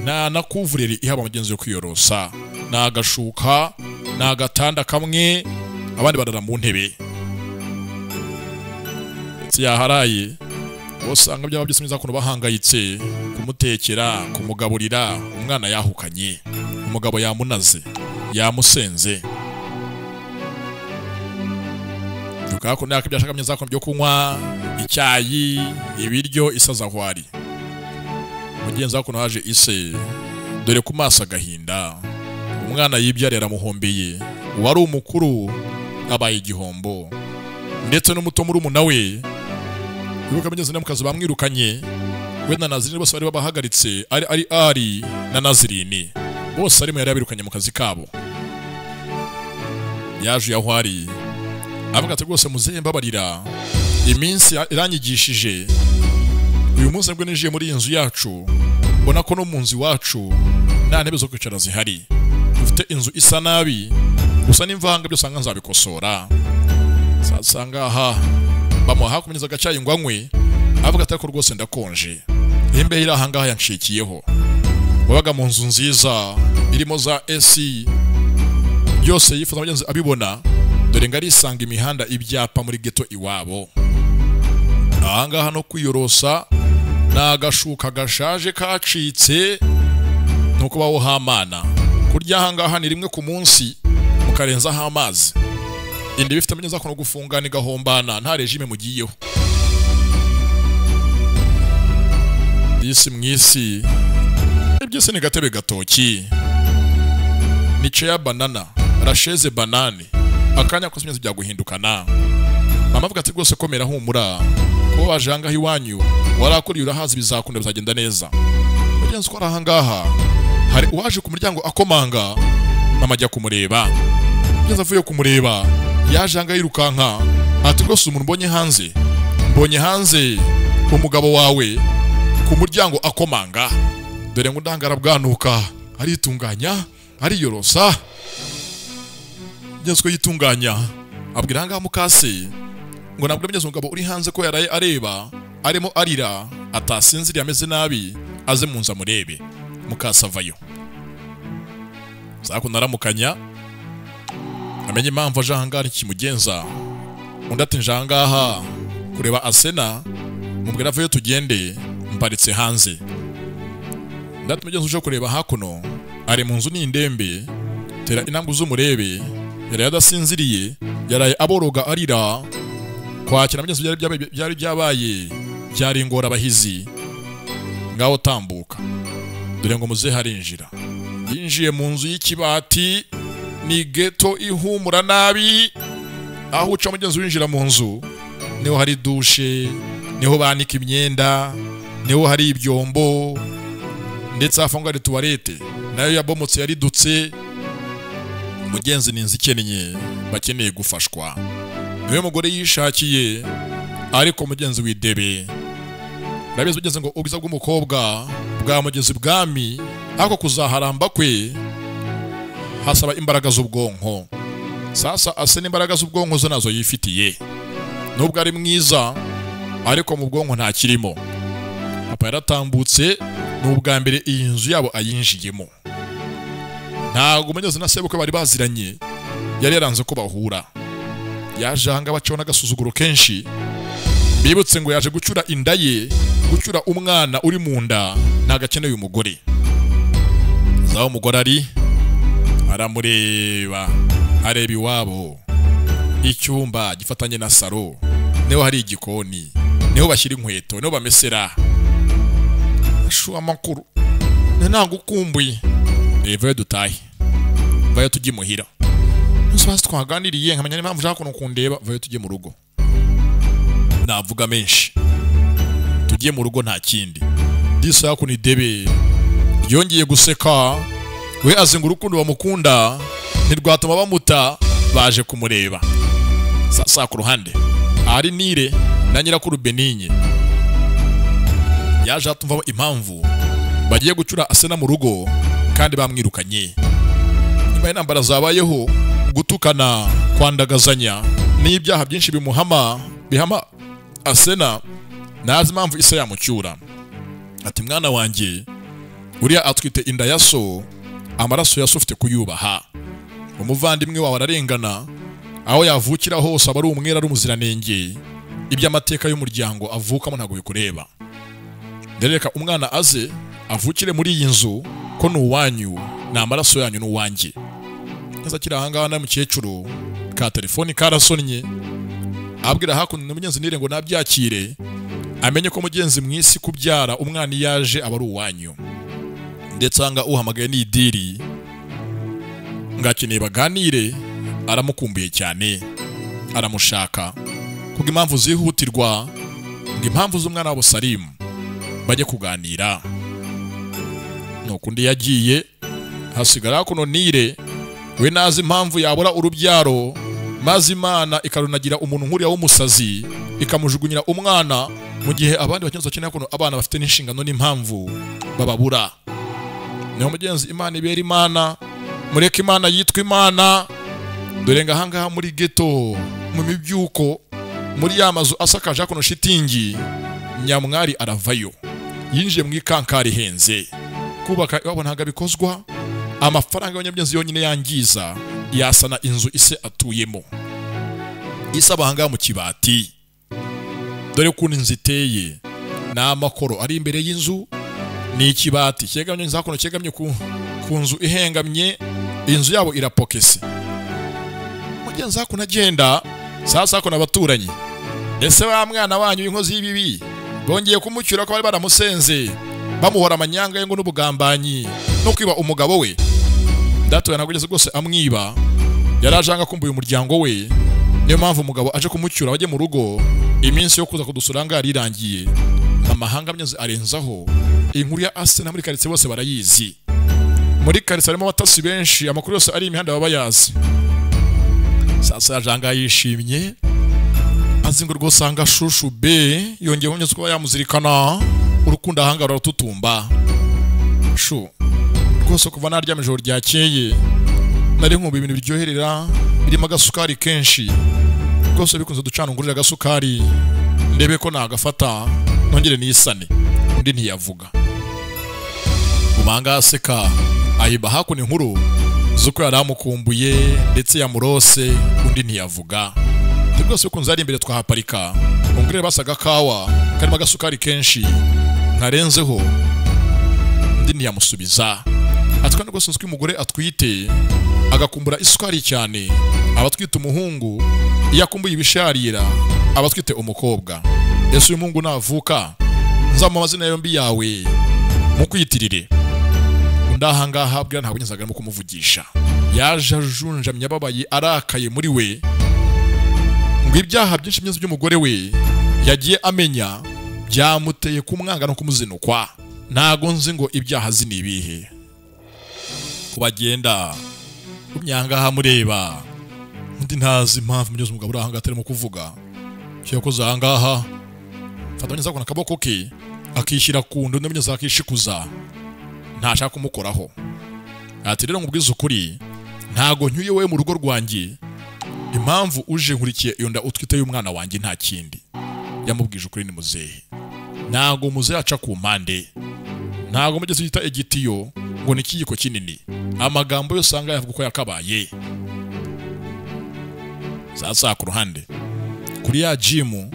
na nakuvureri ihaba magenzi yo kwiyorosa na gashuka na gatanda kamwe abandi barara mu ntebe yaharaye bosanga byaba byose mwiza kuno bahangayitse kumutekera kumugaburira umwana yahukanye umugabo yamunaze yamusenze dukako naka byashaka myiza kuno byo kunywa icyayi ibiryo isaza hwari mugenzi wako haje ise dore ku maso agahinda umwana yibyarira muhombeye wari umukuru abaye igihombo ndetse n'umuto muri umunawe yuko mugenzi namukazi bamwirukanye we na Nazirini bose bari babahagaritse ari na Nazirini bose arimo yari abirukanye mu kazi kabo. Yaje yahwari avuga ati rwose muzehe mbabarira iminsi iranyigishije uyu munsi nabwo ninjiye muri iyi nzu yacu mbona ko no mu nzu iwacu nta ntebe zo kwicara zihari dufite inzu isa nabi gusa n'imvanga byose anga nzabikosora. Sasanga aha bamuha kumenyeza agacyayi ngo anywe avuga ati ko rwose ndakonje imbeho iri aha ngaha yanshikiyeho. Wabaga mu nzu nziza irimo za AC byose yifuza mugenzi abibona dore ngo arisanga imihanda ibyapa muri ghetto iwabo. Aha ngaha no kwiyorosa nagashuka gashaje kacitse nuko bawo hamana kurya aha ngaha ni rimwe ku munsi mukarenza ha amazi indi bifite mugenzi akono gufungana igahombana nta regime mugiyeho. Disi mwisi byose ni gatebe gatoki ni chair banana rasheze banane akanya ko simeze bya guhindukana. Mama avuga ati rwose komera humura ko wajanga hiwanyu warakuri urahazi bizakunda bizagenda neza. Mugenzi ko araha ngaha hari uwaje ku muryango akomanga mama ajya kumureba. Mugenzi avuye kumureba yajanga yirukanka ati rwose umuntu mbonye hanze umugabo wawe ku muryango akomanga dore ngo ndangara bwanuka aritunganya ariyorosa. Mugenzi ko yitunganya abwira ngaha mukase ngo nabwo mugenzi umugabo uri hanze ko yaraye areba arimo arira atasinziriye ameze nabi aze munza murebe mukasavayo. Zako naramukanya amenye impamvu aje hangana kimugenza undi ati njangaha kureba Asena mubwira avayo tugende mparitse hanze. Ndati mugenzi uje kureba hakuno ari mu nzu n'indembe tera inambwe z'umurebe yari yadasinziriye yaraye aboroga arira kwakira mugenzi byari byabaye byari ingora abahizi ngaho tambuka dore ngo muze harinjira yinjiye mu nzu y'ikibati ni ghetto ihumura nabi. Aho uca mugenzi winjira mu nzu niho hari dushe niho banika imyenda niho hari ibyombo ndetse afangwa ari toilette nayo yabomotse yaridutse. Mugenzi ninzi kenye bakeneye gufashwa niwe mugore yishakiye ariko mugenzi widebe rabize ugeze ngo ubwiza bw'umukobwa bwa mugezi bwami ako kuzaharamba kwe hasaba imbaraga z'ubwonko. Sasa Asena imbaraga z'ubwonko zo nazo yifitiye nubwo ari mwiza ariko mu bwonko nta kirimo. Papa yaratambutse n'ubwa mbere iyi nzu yabo ayinjiyemo ntago mugenzi na sebukwe bari baziranye yari yaranze ko bahura. Yaje hanga bacona agasuzuguro kenshi bibutse ngo yaje gucura inda ye gucura umwana uri mu nda ntagakeneye umugore. Zaho umugore ari aramureba areba iwabo icyumba gifatanye na saro niho hari igikoni, niho bashyira inkweto, niho bamesera. Shu amakuru ntabwo ukumbuye. Vayo dutahe, vayo tujye muhira. Nusubase twaganiriye nkamenya n'impamvu ushaka kuno kundeba. Vayo tujye mu rugo. Navuga menshi, tujye mu rugo nta kindi. Diso yako ni debe yongeye guseka. We azinga urukundo bamukunda ntirwatuma bamuta baje kumureba. Sasa ku ruhande ari Nire na nyirakuru Beninye yaje atumva impamvu bagiye gucura Asena mu rugo kandi bamwirukanye. Nyuma y'intambara zabayeho, gutukana, kwandagazanya n'ibyaha byinshi bihama Asena, nazi impamvu Ise yamucyura. Ati mwana wanjye uriya atwite inda ya so, amaraso ya so ufite kuyubaha. Umuvandimwe wawe ararengana, aho yavukira hose aba ari umwera ari umuziranenge. Iby'amateka y'umuryango avukamo ntago bikureba. Ndereka umwana aze avukire muri iyi nzu ko n'uwanyu, na amaraso yanyu n'uwanjye. Neza kiri ahangaha na mukecuru ka telefoni karasonnye, abwira hakuno n'umugenzi Nire ngo nabyakire, amenye ko mugenzi mwisi kubyara umwana yaje aba ari uwanyu. Ndetse anga uhamagaye ni idiri ngakeneye baganire, aramukumbuye cyane, aramushaka kuko impamvu zihutirwa, ngo impamvu z'umwana wabo Salimu bajye kuganira. Nukundi yagiye, hasigara kuno Nire we nazi impamvu yabura urubyaro, maze Imana ikarunagira umuntu nkuriya w'umusazi ikamujugunyira umwana, mu gihe abandi bakeneye bakeneye kuno abana bafite n'inshingano n'impamvu bababura. Niho mugenzi Imana ibera Imana, mureke Imana yitwa Imana. Dore ngahangaha muri ghetto mu mibyuko, muri yamazu asakaje kuno shitingi, Nyamwari aravayo yinjiye mu ikankari henze. Kubaka iwabo ntaga bikozwa, amafaranga y'abanyabyenzi yonyine yangiza yasana inzu Ise atuyemo. Ise abahanga mu kibati, dore kuntu inzu iteye, n'amakoro ari imbere y'inzu, ni ikibati cyegamye nzakono cyegamye ku nzu ihengamye. Inzu yabo irapokese. Mugenzi hakuno agenda, sasa hakuno abaturanyi, ese wa mwana wanyu inkozi y'ibibi bongeye kumucyura ko bari baramusenze, bamuhora amanyanga ye ngo n'ubugambanyi no kwiba umugabo we. Ndatoya nagugeze rwose amwiba, yarajanga kumbuye umuryango we. Niyo mpamvu umugabo aje kumucyura bajye mu rugo, iminsi yo kuza kudusuranga yarirangiye. Amahanga myenzi arenzaho, inkuru ya Asena muri karitsiye bose barayizi. Muri karitsiye harimo abatasi benshi, amakuru yose ari imihanda baba yazi. Sasa yajanga yishimye, azingo rwose anga shushu be yongeye kumenya ko yamuzirikana, urukundo ahanga rurarututumba. Shu rwose kuva naryama ijoro ryakeye nari nkumva ibintu biryoherera birimo agasukari kenshi. Rwose bikunze ducana ngurira agasukari ndebe ko nagafata nongere nisane. Undi ntiyavuga. Umanga aseka ayiba hakuno inkuru zuko yaramukumbuye ndetse yamurose. Undi ntiyavuga. Rwose bikunze ari imbere twahaparika, ngurire basaga kawa karimo agasukari kenshi nkarenzeho. Undi ntiyamusubiza. Atwana rwose nzwi umugore atwite agakumbura isukari cyane, abatwite umuhungu iyo akumbuye ibisharira abatwite umukobwa. Ese uyu muhungu navuka nzama amazina yombi yawe mukwitirire. Undahangaha abwira ntabwo nyazaga mu kumuvugisha, yaje ajunjamye ababaye arakaye muri we, ngo ibyaha byinshi byinshi by'umugore we yagiye amenya byamuteye kumwanga no kumuzinukwa. Ntago nzi ngo ibyaha zini ibihe kubagenda kumyangaha mureba. Undi ntazi impamvu mugeze umugabo urahanga atarimo kuvuga. Cyakoze ahangaha fatanya zakona kaboko ke akishyira ku ndo n'imye zakishikuza, ntashaka kumukoraho. Ati rero ngubwiza ukuri, ntago ncyuye we mu rugo rwanjye, impamvu uje nkurikiye iyo nda utwite y'umwana wanjye nta kindi. Yamubwije ukuri ni muzehe, ntago muzehe aca ku mpande, ntago mugeze yita egitiyo ngo ni kiyiko kinini. Amagambo yose anga yavuga ko yakabaye. Sasa ku ruhande kuri ya jimu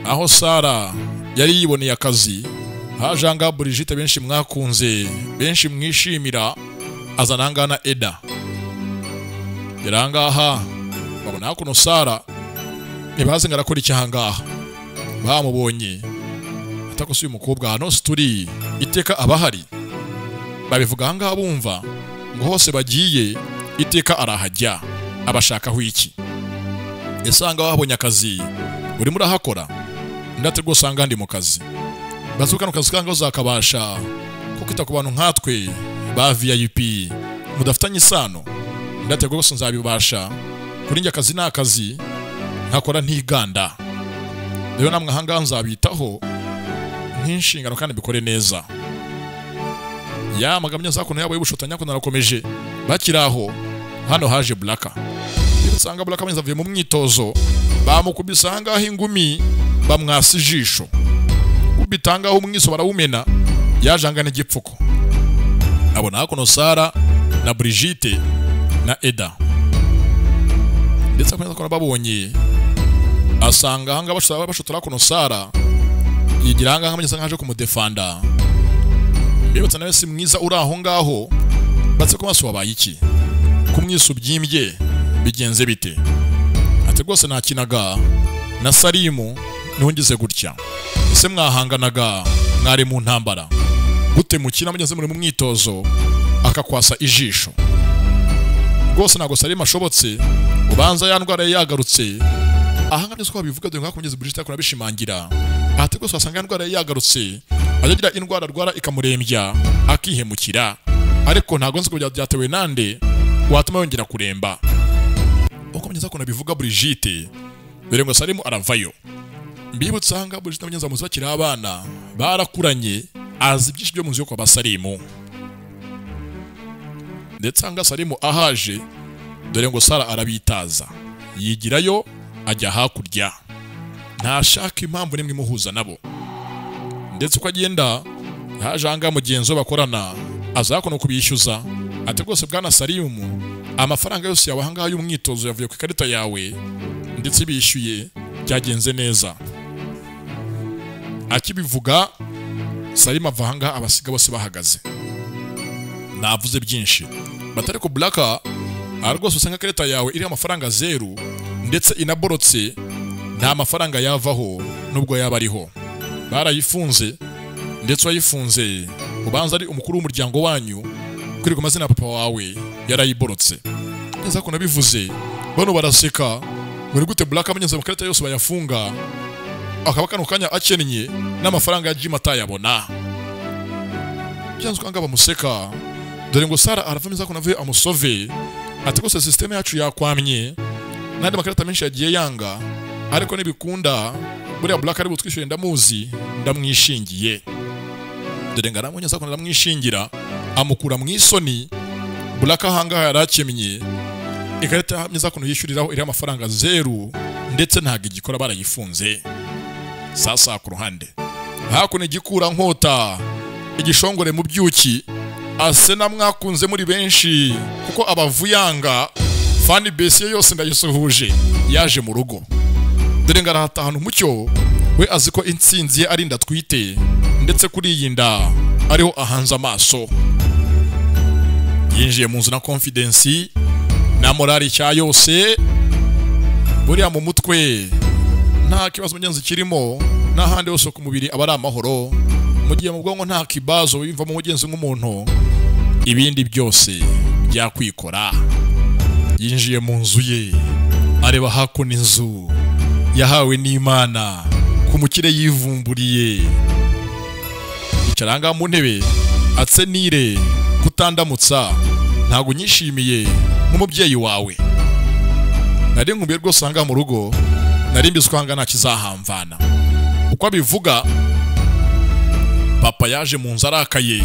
aho Sara yari yiboneye akazi, hajanga Brigitte benshi mwakunze benshi mwishimira, azanangana Eda. Yarangaha babona kuno Sara nibaze ngarakora icyahangaha. bamubonye atakosuye umukobwa hano turi iteka abahari babivuga ahangaha bumva ngo hose bagiye iteka arahajya abashakaho iki esanga babonye akazi uri murahakora ndate rwose anga ndi mu kazi bazuka no kazi kanga uzakabasha kuko ku bantu nkatwe ba VIP mudafitanye isano ndate rwose nzabibasha kuri njye akazi n'akazi nkakora ntiganda rero namwe ahangaha nzabitaho nk'inshingano kandi bikore neza ya magamya zakono yabo y'ubushotanya ko narakomeje bakiraho hano haje Blaka bisanga Blaka amenza avuye mu mwitozo bamukubisa ahangaha ingumi bamwasa ijisho ubitangaho umwiso barawumena yajangana igipfuko abona hakono Sara na Brigitte na Eda ndetse akomeza ko babonye asanga hanga bashotora kono Sara yigira hanga nkamenya nkaje kumudefanda bibutsa nawe si mwiza uri aho ngaho batse ko maso wabaye iki kumwisu byimbye bigenze bite ate rwose nakinaga na Salimu nongize gutya ese mwahanganaga mwari mu ntambara gute mukina mugeze muri mu mwitozo akakwasa ijisho rwose nago Salimu ashobotse ubanza ya ndwara yagarutse ahanga nzo babivuga dore ngakomeze Brigitte akora bishimangira ate rwose wasanga ndwara yagarutse ajagira indwara rwara ikamurembya akihemukira ariko ntago nzi ko byatewe nande watuma yongera kuremba ukomeza ko nabivuga Brigitte dore ngo Salimu aravayo mbibutsa hanga Brigitte abanyenza muzi bakira abana barakuranye azi byinshi byo muzi yo kwa Basalimu ndetse hanga Salimu ahaje dore ngo Sara arabitaza yigirayo ajya hakurya ntashaka impamvu nimwe muhuza nabo ndetse uko agenda hajanga mugenzo bakorana azakono kubishyuza ate rwose bwana Salimu amafaranga yose yawe ahangaha y'umwitozo yavuye ku ikarita yawe ndetse bishyuye byagenze neza akibivuga Salimu ava ahangaha abasiga bose bahagaze navuze byinshi batari ko Blaka rwose usanga ikarita yawe iri amafaranga 0 ndetse inaborotse nta mafaranga yavaho nubwo yaba ariho barayifunze ndetse wayifunze ubanza ari umukuru w'umuryango wanyu kuri ku mazina papa wawe yarayiborotse neza ko nabivuze bano baraseka muri gute Blaka amenyeze amakarita yose bayafunga akaba kano kanya akennye n'amafaranga ya Jim atayabona byanzwe anga bamuseka dore ngo Sara aravamiza ko navuye amusove ati ko system yacu yakwamye nandi makarita menshi yagiye yanga ariko nibikunda buriya Blaka ari butwishyure ndamuzi ndamwishingiye dore ngara munyeza ko ndamwishingira amukura mu isoni Blaka hanga yarakemye ikarita myiza ko yishyuriraho iri amafaranga 0 ndetse ntago igikora barayifunze sasa ku ruhande hakune gikura nkota igishongore mu byuki ase na mwakunze muri benshi kuko abavuyanga fani base yose ndayisuhuje yaje mu rugo dore ngarahata hano mucyo we aziko intsinzi ye ari ndatwite ndetse kuri iyi nda ariho ahanze amaso yinjiye mu nzu na confidence na morali cya yose buriya mu mutwe nta kibazo mugenzi kirimo n'ahandi hose ku mubiri abari amahoro mu gihe mu bwonko nta kibazo wimva mu mugenzi nk'umuntu ibindi byose byakwikora yinjiye mu nzu ye areba hakuno inzu yahawe n'Imana ku mukire yivumburiye icaranga mu ntebe atsenire kutandamutsa ntago nyishimiye nk'umubyeyi wawe nari nkumbiye rwose hanga mu rugo nari mbizwe hanga nta kizahamvana uko abivuga papa yaje mu nzu arakaye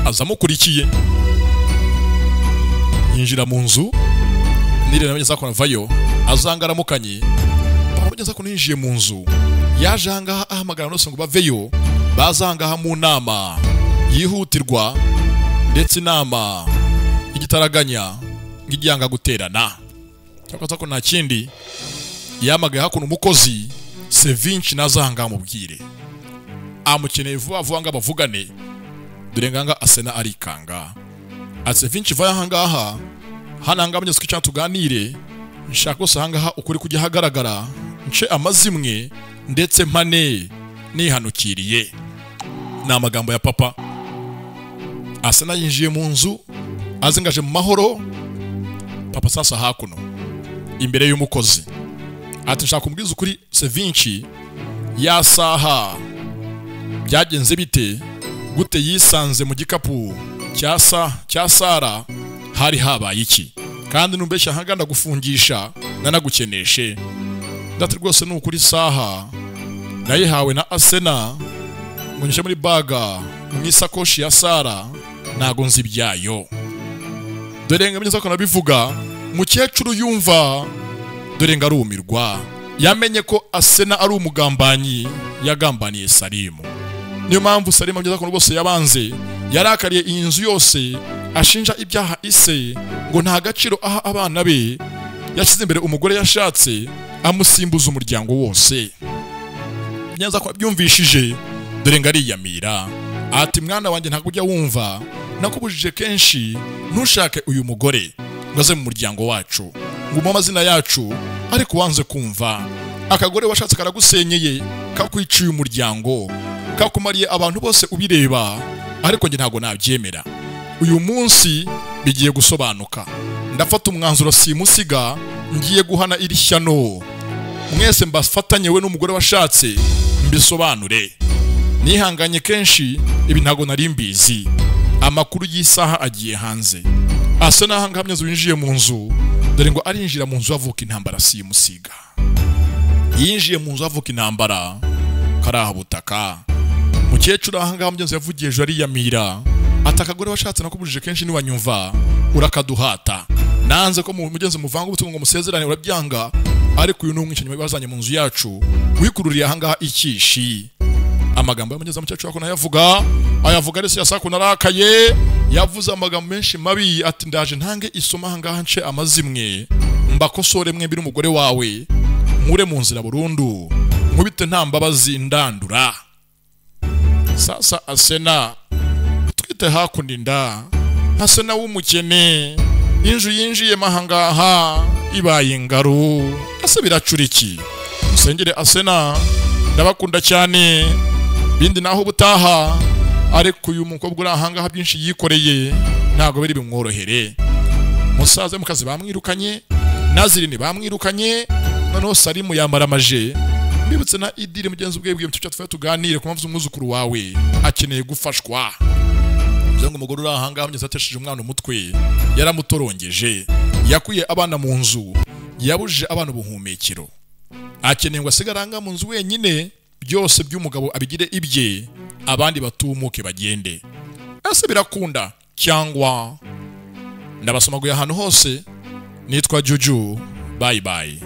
azamukurikiye yinjira mu nzu nire nabanyeza ko navayo azangaramukanye papa nageza ko ninjiye mu nzu yaje hanga ahamagara nose ngo baveyo bazangaha mu nama yihutirwa ndetse inama igitaraganya ngijyanga guterana cyakwaza ko nta kindi yamagaye hakuno umukozi Sevinci nazanga mubwire amukeneye vuba vuba nga bavugane dore nganga asena arikanga Sevinci vaya hangaha hananga abanyazwe cyatuganire nshaka gusa hangaha ukuri kujya hagaragara nce amazimwe ndetse mpane nihanukiriye. Ni amagambo ya papa. Asena yinjiye mu nzu azingaje mu mahoro. Papa sasa hakuno imbere y'umukozi ati nshaka kumbwiza ukuri Sevinci, ya saha byagenze bite gute yisanze mu gikapu cya Sara, hari habaye iki? Kandi numbeshya hangana gufungisha nanagukeneshe. Ndati rwose ni ukuri saha nayihawe na Asena munyishe muri baga mu isakoshi ya Sara, nago nzi byayo. Dore ngamye zako nabivuga mukecuru yumva, dore ngarumirwa yamenye ko Asena ari umugambanyi yagambaniye Salimu. Niyo mpamvu Salimu ageze ko rwose yabanze yarakariye iyi nzu yose, ashinja ibyaha ise ngo nta gaciro aha abana be, yashyize imbere umugore yashatse amusimbuza umuryango wose. Nyanza ko byumvishije dore ngariyamira ati mwana wanjye ntabwo ujya wumva, nakubujije kenshi ntushake uyu mugore ngo aze mu muryango wacu, ngo mu mazina yacu, ariko wanze kumva. Akagore washatse karagusenyeye, kakwiciye umuryango, kakumariye abantu bose ubireba, ariko njye ntabwo nabyemera. Uyu munsi bigiye gusobanuka, ndafata umwanzuro simusiga, ngiye guhana iri shyano. Mwese mbafatanye we n'umugore washatse mbisobanure. Nihanganye kenshi ibi ntago nari mbizi. Amakuru y'isaha agiye hanze. Asena hangamye winjiye mu nzu, dore ngo arinjira mu nzu avuka intambara simusiga. Yinjiye mu nzu avuka intambara karaha butaka. Mukecuru hangamye yavugiye ejo ariyamira atakagore washatse nakubujije kenshi ni wanyumva urakaduhata. Nanze ko mugenzi muvanga ubutungo ngo musezerane urabyanga, ariko uyu n'umwicanyi bazanye mu nzu yacu wikururiye ahangaha ikishi. Amagambo y'amugeza mukecuru wako nayavuga, ayavuga rese yasako narakaye, yavuze amagambo menshi mabi ati ndaje ntange isoma ahangaha nce amazimwe, mbakosore mwembi n'umugore wawe, nkure mu nzira burundu, nkubite nta mbabazi ndandura. Sasa Asena twite hakundinda, Asena w'umukene, inju yinjiye mahangaha ibaye ngaru, ase biracuriki. Musengere Asena, ndabakunda cyane, bindi naho butaha, ariko uyu mukobwa uri ahangaha byinshi yikoreye ntago biri bimworohere. Musaze mukazi bamwirukanye, Nazirini bamwirukanye, noneho Salimu yamaramaje. Mbibutse na Idiri mugenzi ubwe mu cyo tuganire ku mpamvu umwuzukuru wawe akeneye gufashwa. Byango umugore uri ahangaha mugeze ateshije umwana umutwe, yaramutorongeje, yakuye abana mu nzu, yabujije abana ubuhumekero, akeneye ngo asigaranga mu nzu wenyine, byose by'umugabo abigire ibye, abandi batumuke bagende. Ese birakunda cyangwa ndabasomaguye ahantu hose. Nitwa Juju, bye bye.